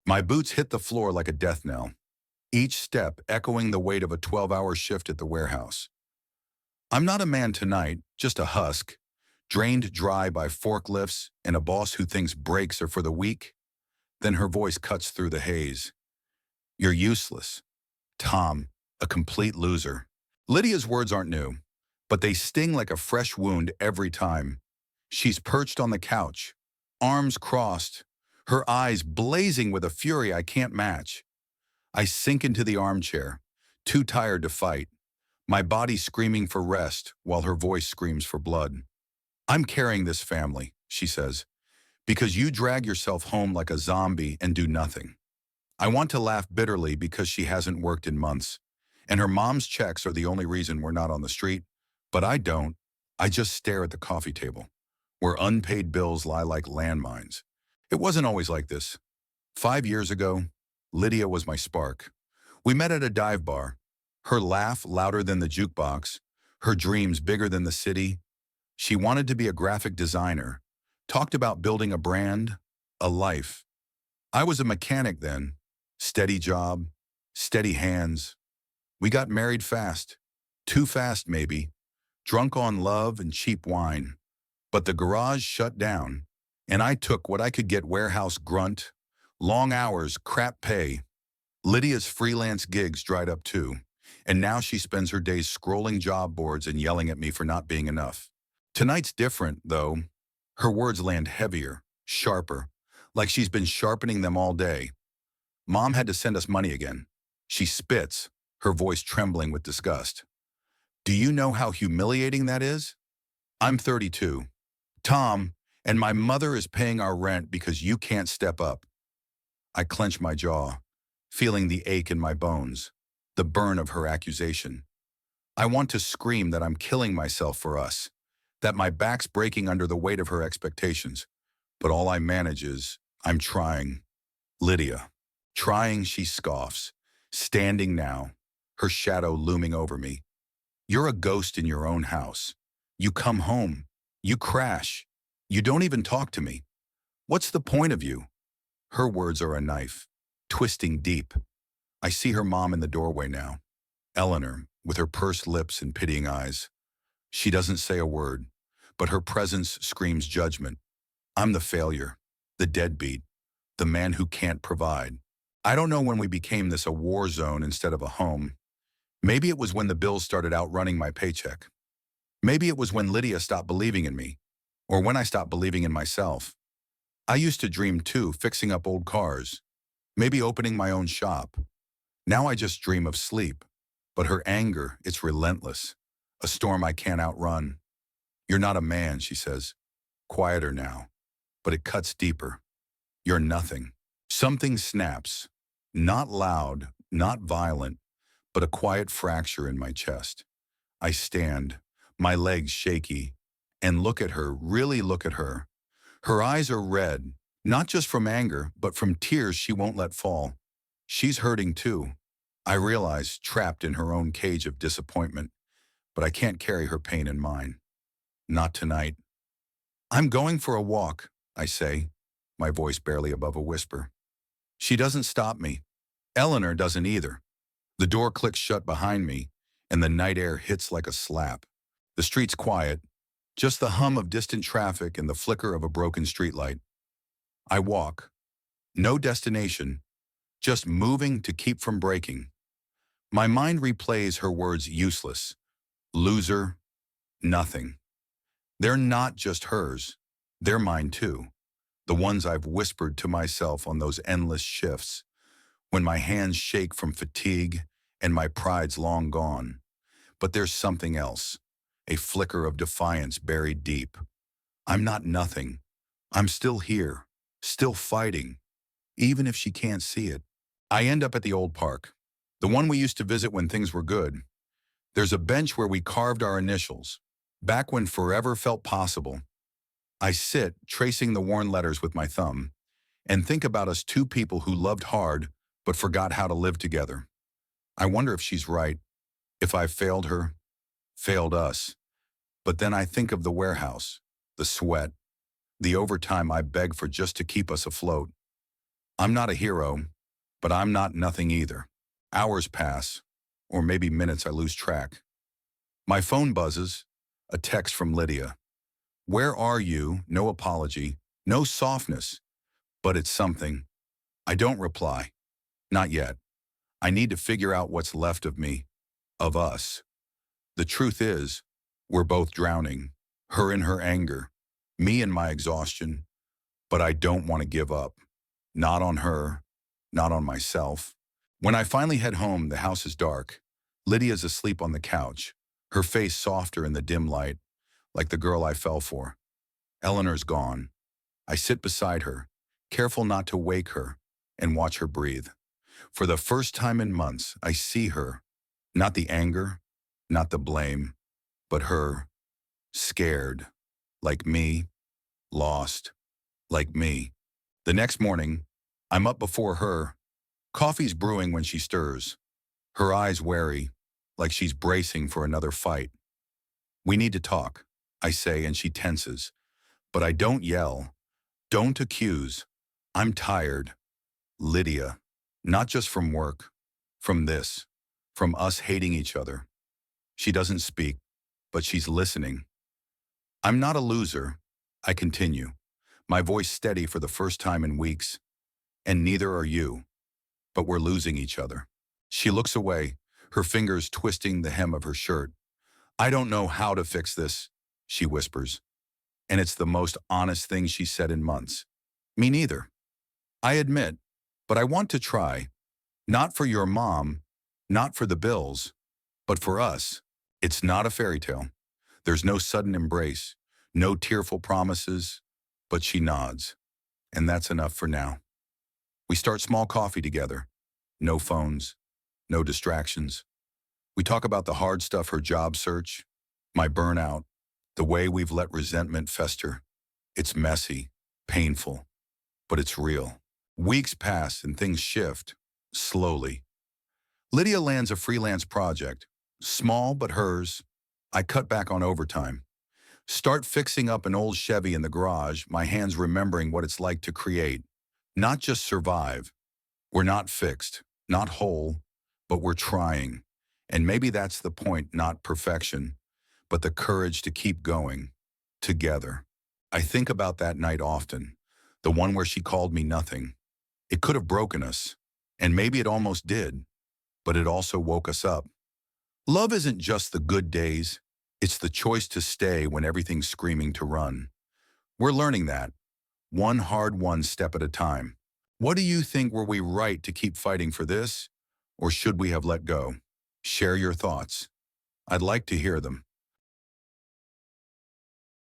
My boots hit the floor like a death knell, each step echoing the weight of a 12-hour shift at the warehouse. I'm not a man tonight, just a husk, drained dry by forklifts and a boss who thinks breaks are for the weak. Then her voice cuts through the haze. You're useless. Tom, a complete loser. Lydia's words aren't new, but they sting like a fresh wound every time. She's perched on the couch, arms crossed, her eyes blazing with a fury I can't match. I sink into the armchair, too tired to fight, my body screaming for rest while her voice screams for blood. I'm carrying this family, she says, because you drag yourself home like a zombie and do nothing. I want to laugh bitterly because she hasn't worked in months, and her mom's checks are the only reason we're not on the street, but I don't. I just stare at the coffee table, where unpaid bills lie like landmines. It wasn't always like this. 5 years ago, Lydia was my spark. We met at a dive bar. Her laugh louder than the jukebox, her dreams bigger than the city. She wanted to be a graphic designer, talked about building a brand, a life. I was a mechanic then, steady job, steady hands. We got married fast, too fast maybe, drunk on love and cheap wine. But the garage shut down, and I took what I could get: warehouse grunt, long hours, crap pay. Lydia's freelance gigs dried up too, and now she spends her days scrolling job boards and yelling at me for not being enough. Tonight's different, though. Her words land heavier, sharper, like she's been sharpening them all day. Mom had to send us money again. She spits, her voice trembling with disgust. Do you know how humiliating that is? I'm 32. Tom, and my mother is paying our rent because you can't step up. I clench my jaw, feeling the ache in my bones, the burn of her accusation. I want to scream that I'm killing myself for us, that my back's breaking under the weight of her expectations, but all I manage is, I'm trying. Lydia. Trying, she scoffs, standing now, her shadow looming over me. You're a ghost in your own house. You come home. You crash. You don't even talk to me. What's the point of you? Her words are a knife, twisting deep. I see her mom in the doorway now, Eleanor, with her pursed lips and pitying eyes. She doesn't say a word, but her presence screams judgment. I'm the failure, the deadbeat, the man who can't provide. I don't know when we became this a war zone instead of a home. Maybe it was when the bills started outrunning my paycheck. Maybe it was when Lydia stopped believing in me, or when I stopped believing in myself. I used to dream too, fixing up old cars, maybe opening my own shop. Now I just dream of sleep. But her anger, it's relentless, a storm I can't outrun. You're not a man, she says, quieter now, but it cuts deeper. You're nothing. Something snaps, not loud, not violent, but a quiet fracture in my chest. I stand, my legs shaky, and look at her, really look at her. Her eyes are red, not just from anger, but from tears she won't let fall. She's hurting too. I realize, trapped in her own cage of disappointment, but I can't carry her pain in mine. Not tonight. I'm going for a walk, I say, my voice barely above a whisper. She doesn't stop me. Eleanor doesn't either. The door clicks shut behind me, and the night air hits like a slap. The street's quiet, just the hum of distant traffic and the flicker of a broken streetlight. I walk. No destination, just moving to keep from breaking. My mind replays her words: useless, loser, nothing. They're not just hers. They're mine too. The ones I've whispered to myself on those endless shifts, when my hands shake from fatigue and my pride's long gone. But there's something else, a flicker of defiance buried deep. I'm not nothing. I'm still here, still fighting, even if she can't see it. I end up at the old park, the one we used to visit when things were good. There's a bench where we carved our initials, back when forever felt possible. I sit, tracing the worn letters with my thumb, and think about us, two people who loved hard but forgot how to live together. I wonder if she's right, if I failed her, failed us. But then I think of the warehouse, the sweat, the overtime I beg for just to keep us afloat. I'm not a hero, but I'm not nothing either. Hours pass, or maybe minutes I lose track. My phone buzzes, a text from Lydia. Where are you? No apology, no softness, but it's something. I don't reply. Not yet. I need to figure out what's left of me, of us. The truth is, we're both drowning, her in her anger, me in my exhaustion, but I don't want to give up. Not on her, not on myself. When I finally head home, the house is dark. Lydia's asleep on the couch, her face softer in the dim light, like the girl I fell for. Eleanor's gone. I sit beside her, careful not to wake her, and watch her breathe. For the first time in months, I see her, not the anger, not the blame, but her, scared, like me, lost, like me. The next morning, I'm up before her. Coffee's brewing when she stirs, her eyes wary, like she's bracing for another fight. We need to talk, I say, and she tenses. But I don't yell, don't accuse. I'm tired, Lydia, not just from work, from this, from us hating each other. She doesn't speak, but she's listening. I'm not a loser, I continue, my voice steady for the first time in weeks, and neither are you, but we're losing each other. She looks away, her fingers twisting the hem of her shirt. I don't know how to fix this, she whispers, and it's the most honest thing she's said in months. Me neither. I admit, but I want to try. Not for your mom, not for the bills, but for us. It's not a fairy tale. There's no sudden embrace, no tearful promises, but she nods. And that's enough for now. We start small coffee together. No phones, no distractions. We talk about the hard stuff, her job search, my burnout, the way we've let resentment fester. It's messy, painful, but it's real. Weeks pass and things shift, slowly. Lydia lands a freelance project, small but hers. I cut back on overtime. Start fixing up an old Chevy in the garage, my hands remembering what it's like to create, not just survive. We're not fixed, not whole, but we're trying. And maybe that's the point, not perfection, but the courage to keep going, together. I think about that night often, the one where she called me nothing. It could have broken us, and maybe it almost did, but it also woke us up. Love isn't just the good days, it's the choice to stay when everything's screaming to run. We're learning that, one hard one step at a time. What do you think? Were we right to keep fighting for this, or should we have let go? Share your thoughts. I'd like to hear them.